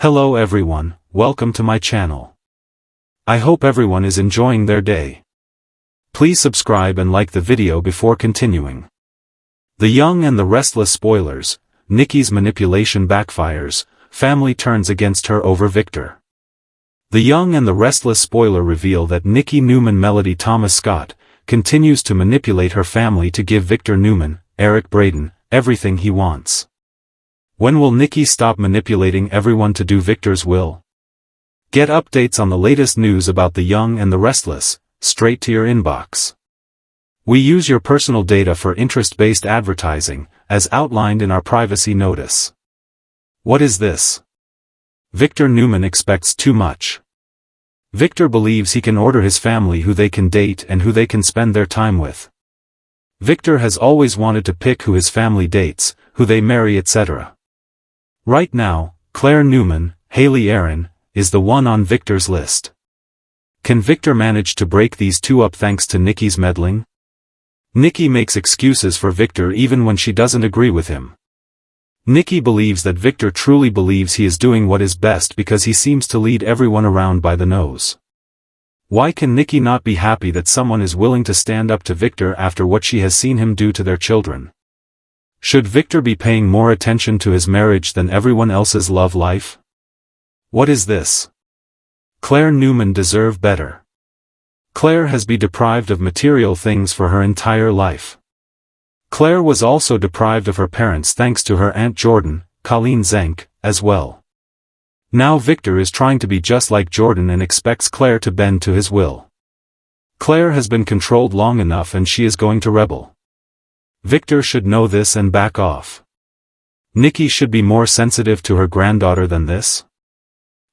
Hello everyone, welcome to my channel. I hope everyone is enjoying their day. Please subscribe and like the video before continuing. The Young and the Restless spoilers, Nikki's manipulation backfires, family turns against her over Victor. The Young and the Restless spoiler reveal that Nikki Newman Melody Thomas Scott continues to manipulate her family to give Victor Newman, Eric Braeden, everything he wants. When will Nikki stop manipulating everyone to do Victor's will? Get updates on the latest news about the Young and the Restless, straight to your inbox. We use your personal data for interest-based advertising, as outlined in our privacy notice. What is this? Victor Newman expects too much. Victor believes he can order his family who they can date and who they can spend their time with. Victor has always wanted to pick who his family dates, who they marry, etc. Right now, Claire Newman, Haley Aaron, is the one on Victor's list. Can Victor manage to break these two up thanks to Nikki's meddling? Nikki makes excuses for Victor even when she doesn't agree with him. Nikki believes that Victor truly believes he is doing what is best because he seems to lead everyone around by the nose. Why can Nikki not be happy that someone is willing to stand up to Victor after what she has seen him do to their children? Should Victor be paying more attention to his marriage than everyone else's love life? What is this? Claire Newman deserve better. Claire has been deprived of material things for her entire life. Claire was also deprived of her parents thanks to her Aunt Jordan, Colleen Zenk, as well. Now Victor is trying to be just like Jordan and expects Claire to bend to his will. Claire has been controlled long enough and she is going to rebel. Victor should know this and back off. Nikki should be more sensitive to her granddaughter than this.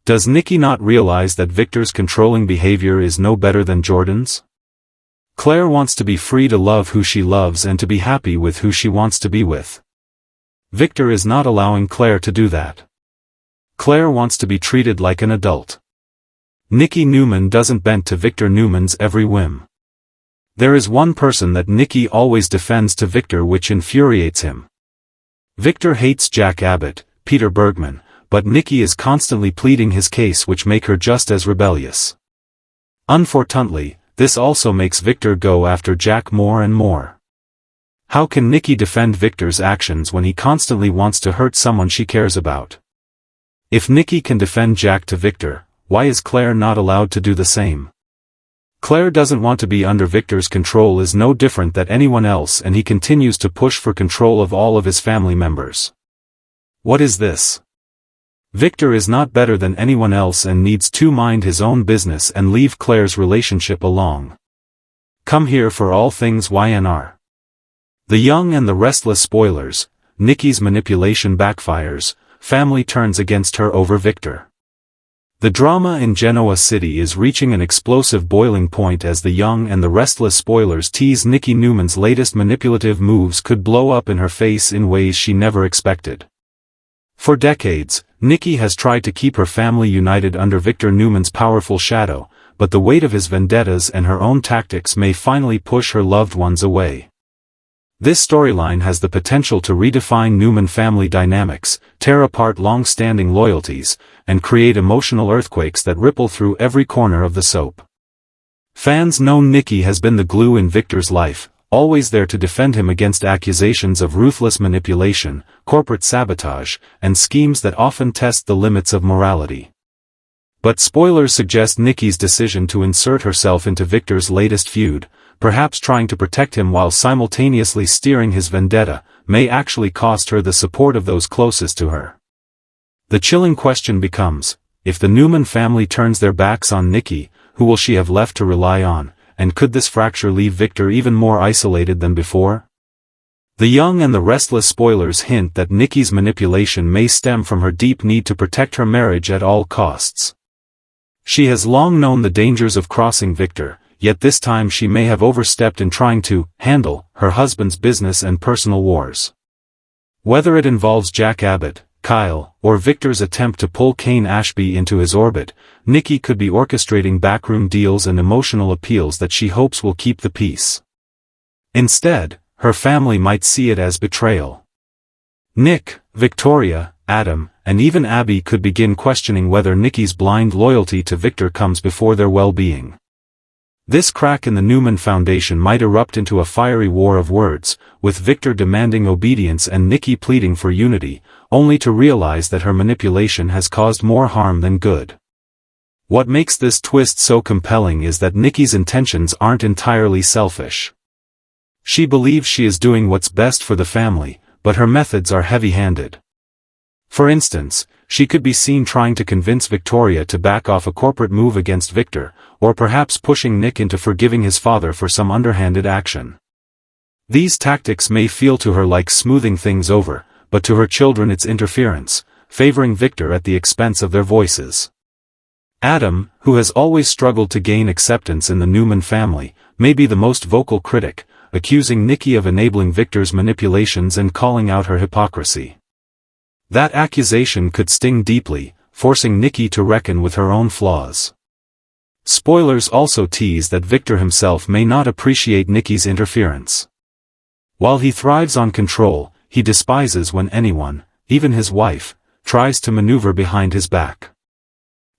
Does Nikki not realize that Victor's controlling behavior is no better than Jordan's? Claire wants to be free to love who she loves and to be happy with who she wants to be with. Victor is not allowing Claire to do that. Claire wants to be treated like an adult. Nikki Newman doesn't bend to Victor Newman's every whim. There is one person that Nikki always defends to Victor which infuriates him. Victor hates Jack Abbott, Peter Bergman, but Nikki is constantly pleading his case which make her just as rebellious. Unfortunately, this also makes Victor go after Jack more and more. How can Nikki defend Victor's actions when he constantly wants to hurt someone she cares about? If Nikki can defend Jack to Victor, why is Claire not allowed to do the same? Claire doesn't want to be under Victor's control is no different than anyone else and he continues to push for control of all of his family members. What is this? Victor is not better than anyone else and needs to mind his own business and leave Claire's relationship alone. Come here for all things Y&R. The Young and the Restless spoilers, Nikki's manipulation backfires, family turns against her over Victor. The drama in Genoa City is reaching an explosive boiling point as the Young and the Restless spoilers tease Nikki Newman's latest manipulative moves could blow up in her face in ways she never expected. For decades, Nikki has tried to keep her family united under Victor Newman's powerful shadow, but the weight of his vendettas and her own tactics may finally push her loved ones away. This storyline has the potential to redefine Newman family dynamics, tear apart long-standing loyalties, and create emotional earthquakes that ripple through every corner of the soap. Fans know Nikki has been the glue in Victor's life, always there to defend him against accusations of ruthless manipulation, corporate sabotage, and schemes that often test the limits of morality. But spoilers suggest Nikki's decision to insert herself into Victor's latest feud, perhaps trying to protect him while simultaneously steering his vendetta, may actually cost her the support of those closest to her. The chilling question becomes, if the Newman family turns their backs on Nikki, who will she have left to rely on? And could this fracture leave Victor even more isolated than before? The Young and the Restless spoilers hint that Nikki's manipulation may stem from her deep need to protect her marriage at all costs. She has long known the dangers of crossing Victor, yet this time she may have overstepped in trying to handle her husband's business and personal wars. Whether it involves Jack Abbott, Kyle, or Victor's attempt to pull Kane Ashby into his orbit, Nikki could be orchestrating backroom deals and emotional appeals that she hopes will keep the peace. Instead, her family might see it as betrayal. Nick, Victoria, Adam, and even Abby could begin questioning whether Nikki's blind loyalty to Victor comes before their well-being. This crack in the Newman Foundation might erupt into a fiery war of words, with Victor demanding obedience and Nikki pleading for unity, only to realize that her manipulation has caused more harm than good. What makes this twist so compelling is that Nikki's intentions aren't entirely selfish. She believes she is doing what's best for the family, but her methods are heavy-handed. For instance, she could be seen trying to convince Victoria to back off a corporate move against Victor, or perhaps pushing Nick into forgiving his father for some underhanded action. These tactics may feel to her like smoothing things over, but to her children it's interference, favoring Victor at the expense of their voices. Adam, who has always struggled to gain acceptance in the Newman family, may be the most vocal critic, accusing Nikki of enabling Victor's manipulations and calling out her hypocrisy. That accusation could sting deeply, forcing Nikki to reckon with her own flaws. Spoilers also tease that Victor himself may not appreciate Nikki's interference. While he thrives on control, he despises when anyone, even his wife, tries to maneuver behind his back.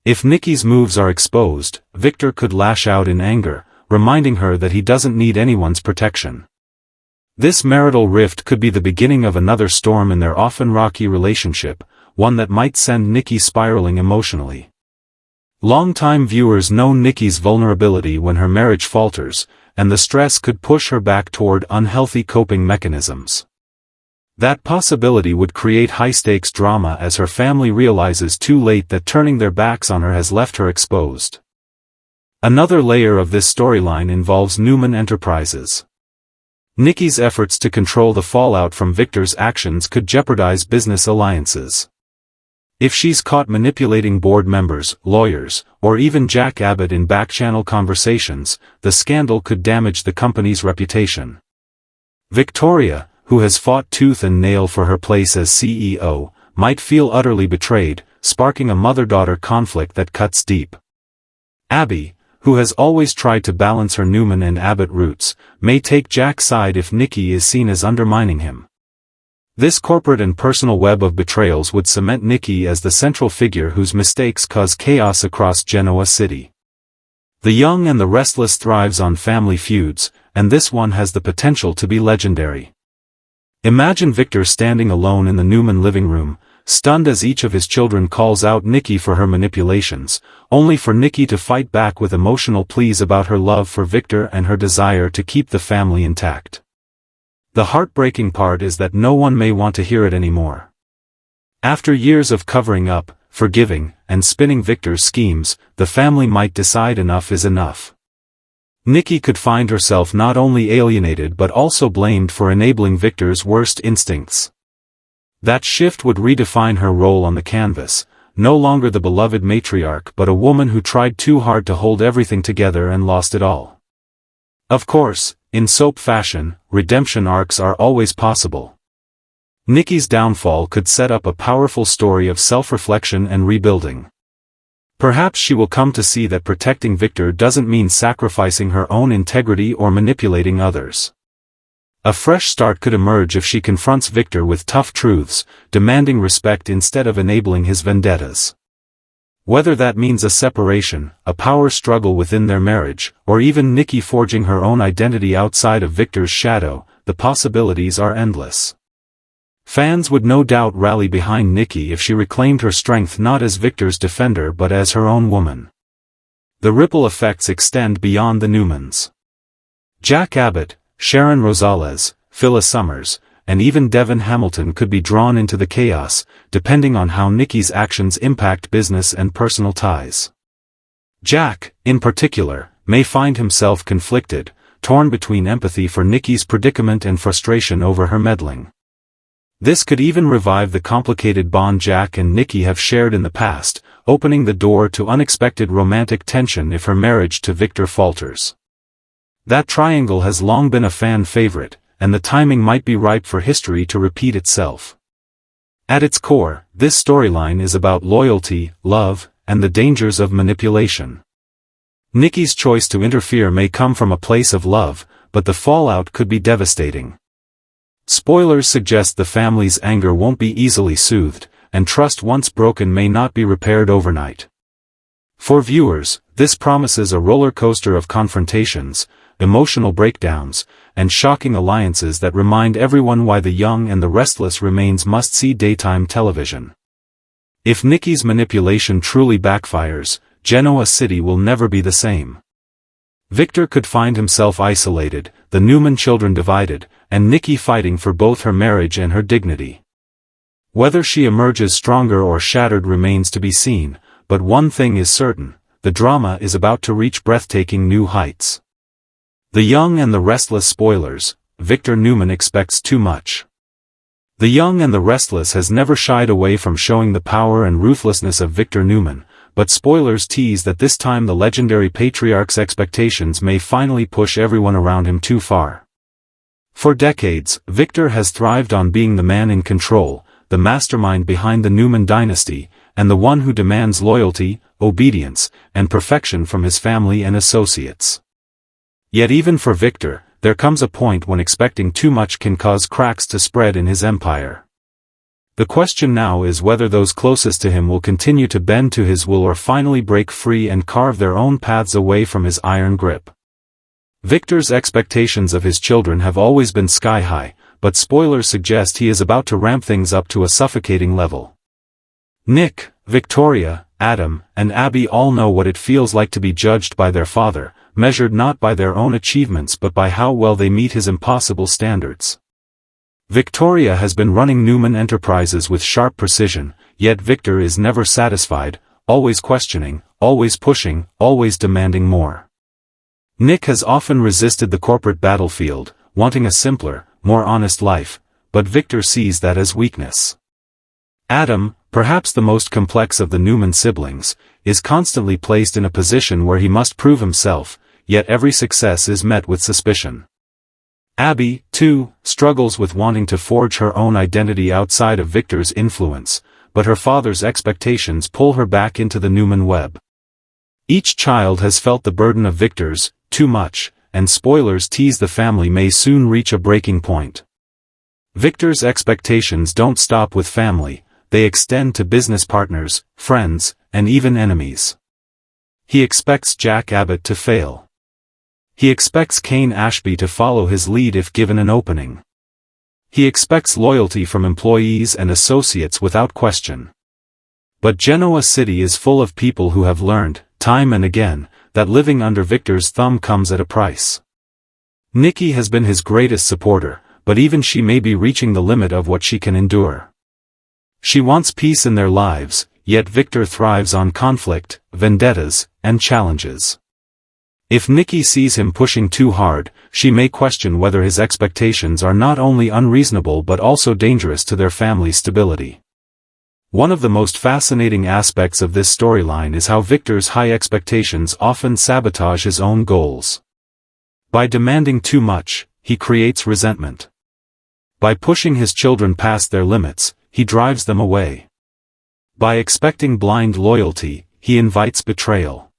If Nikki's moves are exposed, Victor could lash out in anger, reminding her that he doesn't need anyone's protection. This marital rift could be the beginning of another storm in their often rocky relationship, one that might send Nikki spiraling emotionally. Longtime viewers know Nikki's vulnerability when her marriage falters, and the stress could push her back toward unhealthy coping mechanisms. That possibility would create high-stakes drama as her family realizes too late that turning their backs on her has left her exposed. Another layer of this storyline involves Newman Enterprises. Nikki's efforts to control the fallout from Victor's actions could jeopardize business alliances. If she's caught manipulating board members, lawyers, or even Jack Abbott in back-channel conversations, the scandal could damage the company's reputation. Victoria, who has fought tooth and nail for her place as CEO, might feel utterly betrayed, sparking a mother-daughter conflict that cuts deep. Abby, who has always tried to balance her Newman and Abbott roots, may take Jack's side if Nikki is seen as undermining him. This corporate and personal web of betrayals would cement Nikki as the central figure whose mistakes cause chaos across Genoa City. The Young and the Restless thrives on family feuds, and this one has the potential to be legendary. Imagine Victor standing alone in the Newman living room, stunned as each of his children calls out Nikki for her manipulations, only for Nikki to fight back with emotional pleas about her love for Victor and her desire to keep the family intact. The heartbreaking part is that no one may want to hear it anymore. After years of covering up, forgiving, and spinning Victor's schemes, the family might decide enough is enough. Nikki could find herself not only alienated but also blamed for enabling Victor's worst instincts. That shift would redefine her role on the canvas, no longer the beloved matriarch but a woman who tried too hard to hold everything together and lost it all. Of course, in soap fashion, redemption arcs are always possible. Nikki's downfall could set up a powerful story of self-reflection and rebuilding. Perhaps she will come to see that protecting Victor doesn't mean sacrificing her own integrity or manipulating others. A fresh start could emerge if she confronts Victor with tough truths, demanding respect instead of enabling his vendettas. Whether that means a separation, a power struggle within their marriage, or even Nikki forging her own identity outside of Victor's shadow, the possibilities are endless. Fans would no doubt rally behind Nikki if she reclaimed her strength not as Victor's defender but as her own woman. The ripple effects extend beyond the Newmans. Jack Abbott, Sharon Rosales, Phyllis Summers, and even Devon Hamilton could be drawn into the chaos, depending on how Nikki's actions impact business and personal ties. Jack, in particular, may find himself conflicted, torn between empathy for Nikki's predicament and frustration over her meddling. This could even revive the complicated bond Jack and Nikki have shared in the past, opening the door to unexpected romantic tension if her marriage to Victor falters. That triangle has long been a fan favorite, and the timing might be ripe for history to repeat itself. At its core, this storyline is about loyalty, love, and the dangers of manipulation. Nikki's choice to interfere may come from a place of love, but the fallout could be devastating. Spoilers suggest the family's anger won't be easily soothed, and trust once broken may not be repaired overnight. For viewers, this promises a roller coaster of confrontations, emotional breakdowns, and shocking alliances that remind everyone why The Young and the Restless remains must-see daytime television. If Nikki's manipulation truly backfires, Genoa City will never be the same. Victor could find himself isolated, the Newman children divided, and Nikki fighting for both her marriage and her dignity. Whether she emerges stronger or shattered remains to be seen, but one thing is certain, the drama is about to reach breathtaking new heights. The Young and the Restless spoilers, Victor Newman expects too much. The Young and the Restless has never shied away from showing the power and ruthlessness of Victor Newman, but spoilers tease that this time the legendary patriarch's expectations may finally push everyone around him too far. For decades, Victor has thrived on being the man in control, the mastermind behind the Newman dynasty, and the one who demands loyalty, obedience, and perfection from his family and associates. Yet even for Victor, there comes a point when expecting too much can cause cracks to spread in his empire. The question now is whether those closest to him will continue to bend to his will or finally break free and carve their own paths away from his iron grip. Victor's expectations of his children have always been sky-high, but spoilers suggest he is about to ramp things up to a suffocating level. Nick, Victoria, Adam, and Abby all know what it feels like to be judged by their father, measured not by their own achievements but by how well they meet his impossible standards. Victoria has been running Newman Enterprises with sharp precision, yet Victor is never satisfied, always questioning, always pushing, always demanding more. Nick has often resisted the corporate battlefield, wanting a simpler, more honest life, but Victor sees that as weakness. Adam, perhaps the most complex of the Newman siblings, is constantly placed in a position where he must prove himself, yet every success is met with suspicion. Abby, too, struggles with wanting to forge her own identity outside of Victor's influence, but her father's expectations pull her back into the Newman web. Each child has felt the burden of Victor's too much, and spoilers tease the family may soon reach a breaking point. Victor's expectations don't stop with family, they extend to business partners, friends, and even enemies. He expects Jack Abbott to fail. He expects Kane Ashby to follow his lead if given an opening. He expects loyalty from employees and associates without question. But Genoa City is full of people who have learned, time and again, that living under Victor's thumb comes at a price. Nikki has been his greatest supporter, but even she may be reaching the limit of what she can endure. She wants peace in their lives, yet Victor thrives on conflict, vendettas, and challenges. If Nikki sees him pushing too hard, she may question whether his expectations are not only unreasonable but also dangerous to their family's stability. One of the most fascinating aspects of this storyline is how Victor's high expectations often sabotage his own goals. By demanding too much, he creates resentment. By pushing his children past their limits, he drives them away. By expecting blind loyalty, he invites betrayal.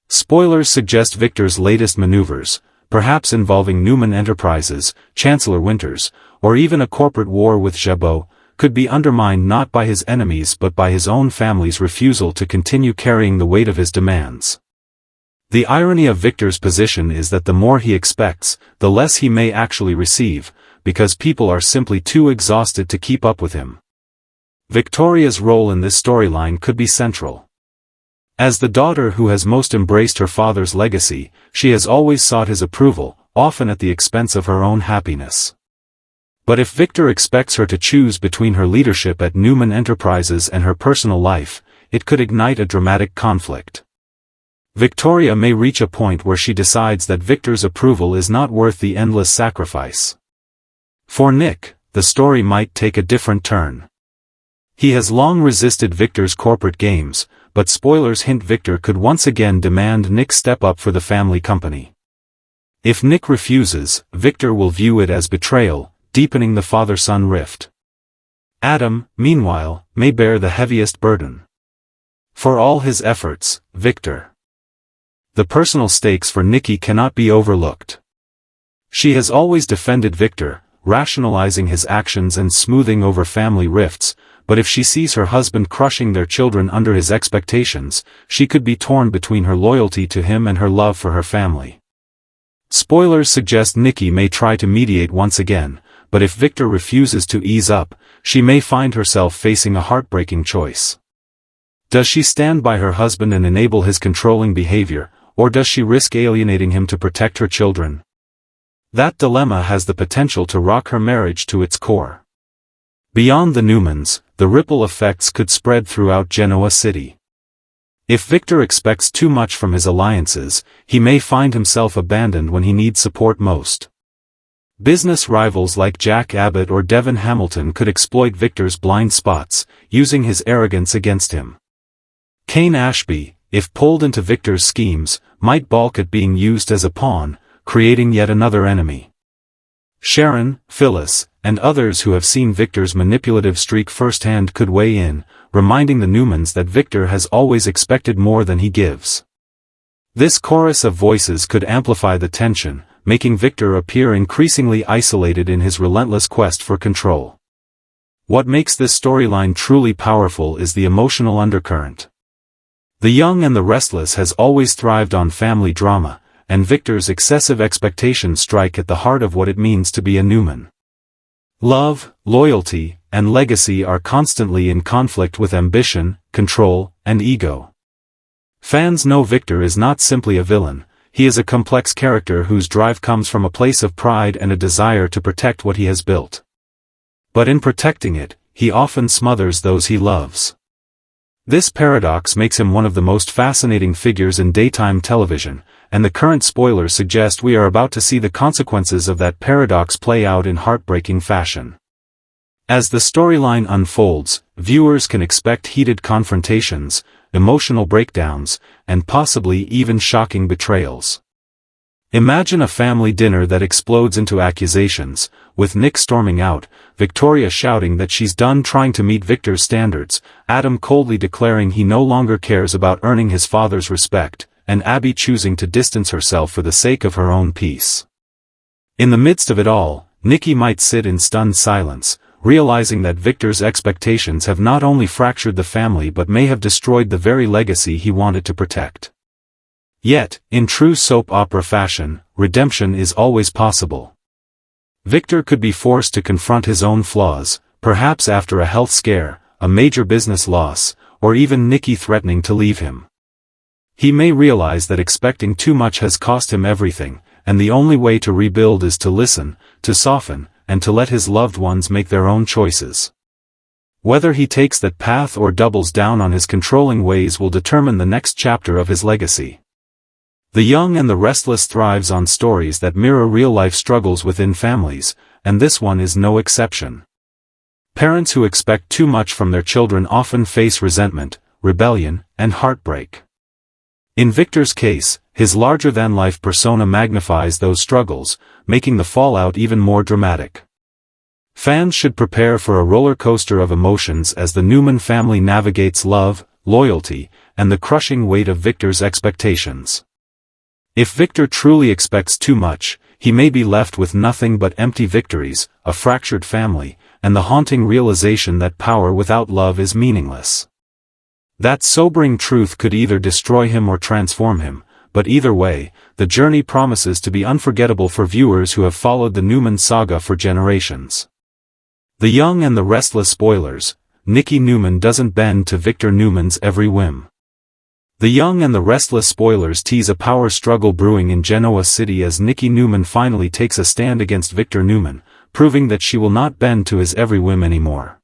Spoilers suggest Victor's latest maneuvers, perhaps involving Newman Enterprises, Chancellor Winters, or even a corporate war with Jabot, could be undermined not by his enemies but by his own family's refusal to continue carrying the weight of his demands. The irony of Victor's position is that the more he expects, the less he may actually receive, because people are simply too exhausted to keep up with him. Victoria's role in this storyline could be central. As the daughter who has most embraced her father's legacy, she has always sought his approval, often at the expense of her own happiness. But if Victor expects her to choose between her leadership at Newman Enterprises and her personal life, it could ignite a dramatic conflict. Victoria may reach a point where she decides that Victor's approval is not worth the endless sacrifice. For Nick, the story might take a different turn. He has long resisted Victor's corporate games, but spoilers hint Victor could once again demand Nick step up for the family company. If Nick refuses, Victor will view it as betrayal, deepening the father-son rift. Adam, meanwhile, may bear the heaviest burden. For all his efforts, Victor. The personal stakes for Nikki cannot be overlooked. She has always defended Victor, rationalizing his actions and smoothing over family rifts, but if she sees her husband crushing their children under his expectations, she could be torn between her loyalty to him and her love for her family. Spoilers suggest Nikki may try to mediate once again, but if Victor refuses to ease up, she may find herself facing a heartbreaking choice. Does she stand by her husband and enable his controlling behavior, or does she risk alienating him to protect her children? That dilemma has the potential to rock her marriage to its core. Beyond the Newmans, the ripple effects could spread throughout Genoa City. If Victor expects too much from his alliances, he may find himself abandoned when he needs support most. Business rivals like Jack Abbott or Devon Hamilton could exploit Victor's blind spots, using his arrogance against him. Kane Ashby, if pulled into Victor's schemes, might balk at being used as a pawn, creating yet another enemy. Sharon, Phyllis, and others who have seen Victor's manipulative streak firsthand could weigh in, reminding the Newmans that Victor has always expected more than he gives. This chorus of voices could amplify the tension, making Victor appear increasingly isolated in his relentless quest for control. What makes this storyline truly powerful is the emotional undercurrent. The Young and the Restless has always thrived on family drama, and Victor's excessive expectations strike at the heart of what it means to be a Newman. Love, loyalty, and legacy are constantly in conflict with ambition, control, and ego. Fans know Victor is not simply a villain, he is a complex character whose drive comes from a place of pride and a desire to protect what he has built. But in protecting it, he often smothers those he loves. This paradox makes him one of the most fascinating figures in daytime television, and the current spoilers suggest we are about to see the consequences of that paradox play out in heartbreaking fashion. As the storyline unfolds, viewers can expect heated confrontations, emotional breakdowns, and possibly even shocking betrayals. Imagine a family dinner that explodes into accusations, with Nick storming out, Victoria shouting that she's done trying to meet Victor's standards, Adam coldly declaring he no longer cares about earning his father's respect, and Abby choosing to distance herself for the sake of her own peace. In the midst of it all, Nikki might sit in stunned silence, realizing that Victor's expectations have not only fractured the family but may have destroyed the very legacy he wanted to protect. Yet, in true soap opera fashion, redemption is always possible. Victor could be forced to confront his own flaws, perhaps after a health scare, a major business loss, or even Nikki threatening to leave him. He may realize that expecting too much has cost him everything, and the only way to rebuild is to listen, to soften, and to let his loved ones make their own choices. Whether he takes that path or doubles down on his controlling ways will determine the next chapter of his legacy. The Young and the Restless thrives on stories that mirror real-life struggles within families, and this one is no exception. Parents who expect too much from their children often face resentment, rebellion, and heartbreak. In Victor's case, his larger-than-life persona magnifies those struggles, making the fallout even more dramatic. Fans should prepare for a roller coaster of emotions as the Newman family navigates love, loyalty, and the crushing weight of Victor's expectations. If Victor truly expects too much, he may be left with nothing but empty victories, a fractured family, and the haunting realization that power without love is meaningless. That sobering truth could either destroy him or transform him, but either way, the journey promises to be unforgettable for viewers who have followed the Newman saga for generations. The Young and the Restless spoilers, Nikki Newman doesn't bend to Victor Newman's every whim. The Young and the Restless spoilers tease a power struggle brewing in Genoa City as Nikki Newman finally takes a stand against Victor Newman, proving that she will not bend to his every whim anymore.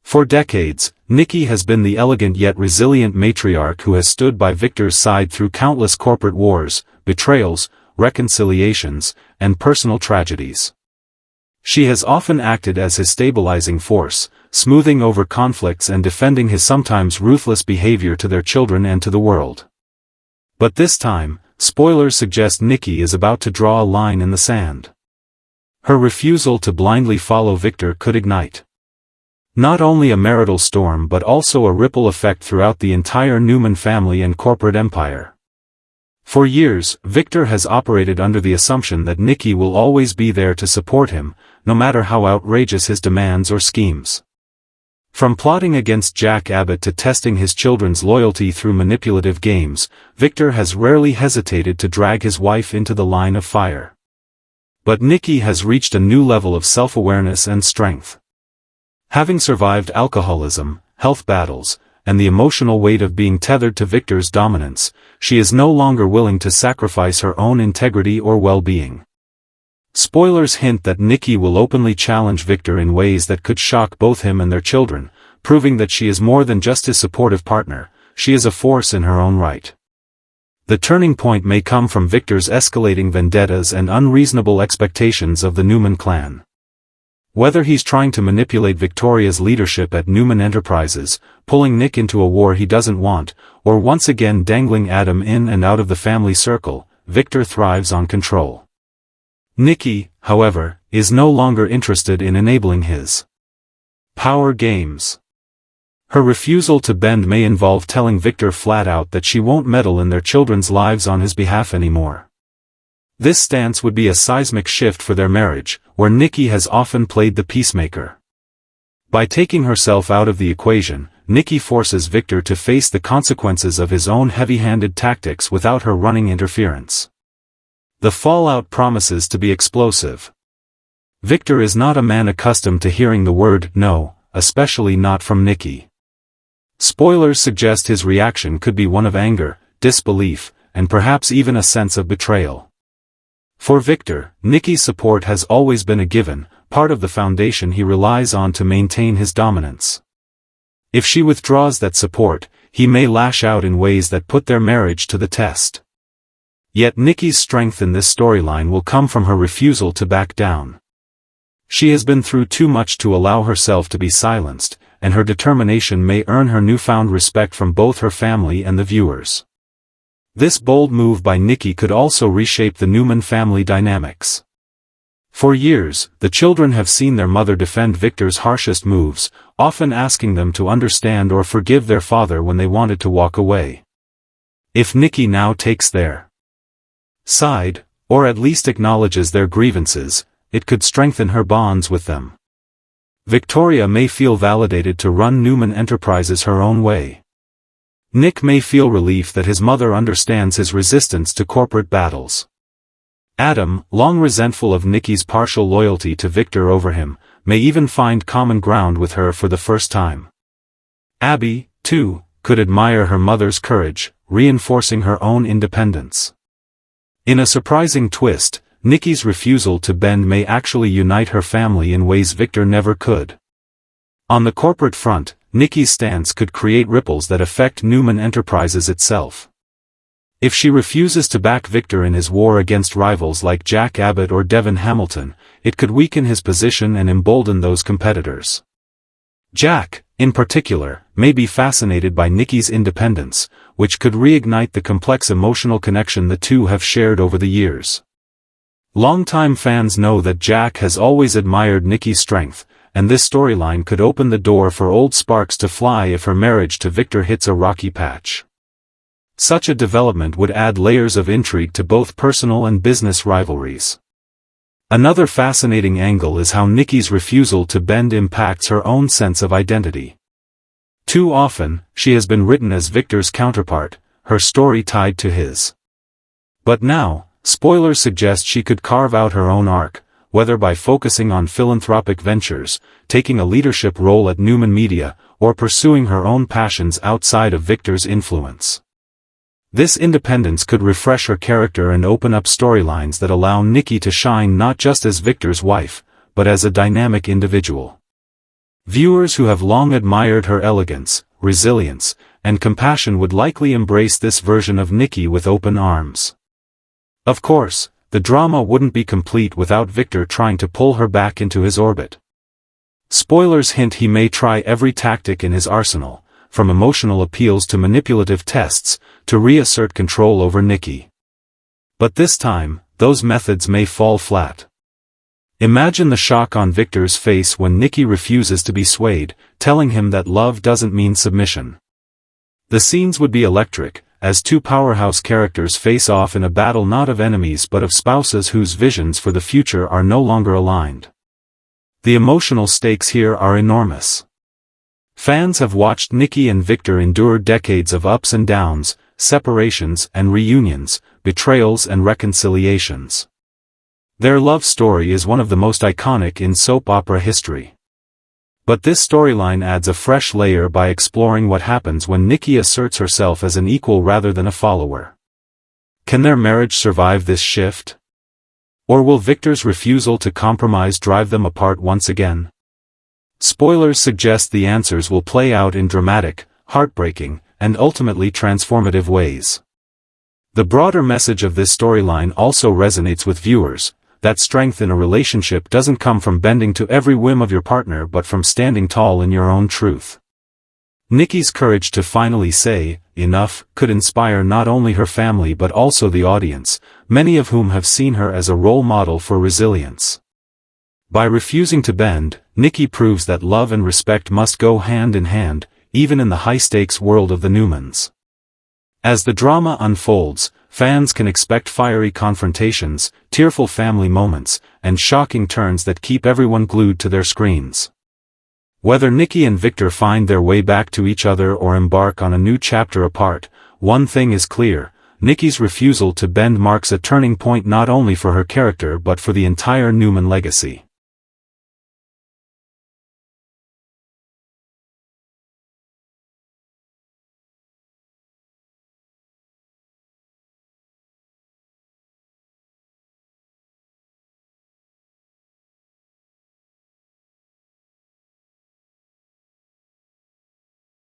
For decades, Nikki has been the elegant yet resilient matriarch who has stood by Victor's side through countless corporate wars, betrayals, reconciliations, and personal tragedies. She has often acted as his stabilizing force, smoothing over conflicts and defending his sometimes ruthless behavior to their children and to the world. But this time, spoilers suggest Nikki is about to draw a line in the sand. Her refusal to blindly follow Victor could ignite not only a marital storm but also a ripple effect throughout the entire Newman family and corporate empire. For years, Victor has operated under the assumption that Nikki will always be there to support him, no matter how outrageous his demands or schemes. From plotting against Jack Abbott to testing his children's loyalty through manipulative games, Victor has rarely hesitated to drag his wife into the line of fire. But Nikki has reached a new level of self-awareness and strength. Having survived alcoholism, health battles, and the emotional weight of being tethered to Victor's dominance, she is no longer willing to sacrifice her own integrity or well-being. Spoilers hint that Nikki will openly challenge Victor in ways that could shock both him and their children, proving that she is more than just his supportive partner, she is a force in her own right. The turning point may come from Victor's escalating vendettas and unreasonable expectations of the Newman clan. Whether he's trying to manipulate Victoria's leadership at Newman Enterprises, pulling Nick into a war he doesn't want, or once again dangling Adam in and out of the family circle, Victor thrives on control. Nikki, however, is no longer interested in enabling his power games. Her refusal to bend may involve telling Victor flat out that she won't meddle in their children's lives on his behalf anymore. This stance would be a seismic shift for their marriage, where Nikki has often played the peacemaker. By taking herself out of the equation, Nikki forces Victor to face the consequences of his own heavy-handed tactics without her running interference. The fallout promises to be explosive. Victor is not a man accustomed to hearing the word no, especially not from Nikki. Spoilers suggest his reaction could be one of anger, disbelief, and perhaps even a sense of betrayal. For Victor, Nikki's support has always been a given, part of the foundation he relies on to maintain his dominance. If she withdraws that support, he may lash out in ways that put their marriage to the test. Yet Nikki's strength in this storyline will come from her refusal to back down. She has been through too much to allow herself to be silenced, and her determination may earn her newfound respect from both her family and the viewers. This bold move by Nikki could also reshape the Newman family dynamics. For years, the children have seen their mother defend Victor's harshest moves, often asking them to understand or forgive their father when they wanted to walk away. If Nikki now takes their side, or at least acknowledges their grievances, it could strengthen her bonds with them. Victoria may feel validated to run Newman Enterprises her own way. Nick may feel relief that his mother understands his resistance to corporate battles. Adam, long resentful of Nikki's partial loyalty to Victor over him, may even find common ground with her for the first time. Abby, too, could admire her mother's courage, reinforcing her own independence. In a surprising twist, Nikki's refusal to bend may actually unite her family in ways Victor never could. On the corporate front, Nikki's stance could create ripples that affect Newman Enterprises itself. If she refuses to back Victor in his war against rivals like Jack Abbott or Devin Hamilton, it could weaken his position and embolden those competitors. Jack, in particular, may be fascinated by Nikki's independence, which could reignite the complex emotional connection the two have shared over the years. Longtime fans know that Jack has always admired Nikki's strength, and this storyline could open the door for old sparks to fly if her marriage to Victor hits a rocky patch. Such a development would add layers of intrigue to both personal and business rivalries. Another fascinating angle is how Nikki's refusal to bend impacts her own sense of identity. Too often, she has been written as Victor's counterpart, her story tied to his. But now, spoilers suggest she could carve out her own arc, whether by focusing on philanthropic ventures, taking a leadership role at Newman Media, or pursuing her own passions outside of Victor's influence. This independence could refresh her character and open up storylines that allow Nikki to shine not just as Victor's wife, but as a dynamic individual. Viewers who have long admired her elegance, resilience, and compassion would likely embrace this version of Nikki with open arms. Of course, the drama wouldn't be complete without Victor trying to pull her back into his orbit. Spoilers hint he may try every tactic in his arsenal, from emotional appeals to manipulative tests, to reassert control over Nikki. But this time, those methods may fall flat. Imagine the shock on Victor's face when Nikki refuses to be swayed, telling him that love doesn't mean submission. The scenes would be electric, as two powerhouse characters face off in a battle not of enemies but of spouses whose visions for the future are no longer aligned. The emotional stakes here are enormous. Fans have watched Nikki and Victor endure decades of ups and downs, separations and reunions, betrayals and reconciliations. Their love story is one of the most iconic in soap opera history. But this storyline adds a fresh layer by exploring what happens when Nikki asserts herself as an equal rather than a follower. Can their marriage survive this shift? Or will Victor's refusal to compromise drive them apart once again? Spoilers suggest the answers will play out in dramatic, heartbreaking, and ultimately transformative ways. The broader message of this storyline also resonates with viewers, that strength in a relationship doesn't come from bending to every whim of your partner but from standing tall in your own truth. Nikki's courage to finally say, enough, could inspire not only her family but also the audience, many of whom have seen her as a role model for resilience. By refusing to bend, Nikki proves that love and respect must go hand in hand, even in the high-stakes world of the Newmans. As the drama unfolds, fans can expect fiery confrontations, tearful family moments, and shocking turns that keep everyone glued to their screens. Whether Nikki and Victor find their way back to each other or embark on a new chapter apart, one thing is clear: Nikki's refusal to bend marks a turning point not only for her character but for the entire Newman legacy.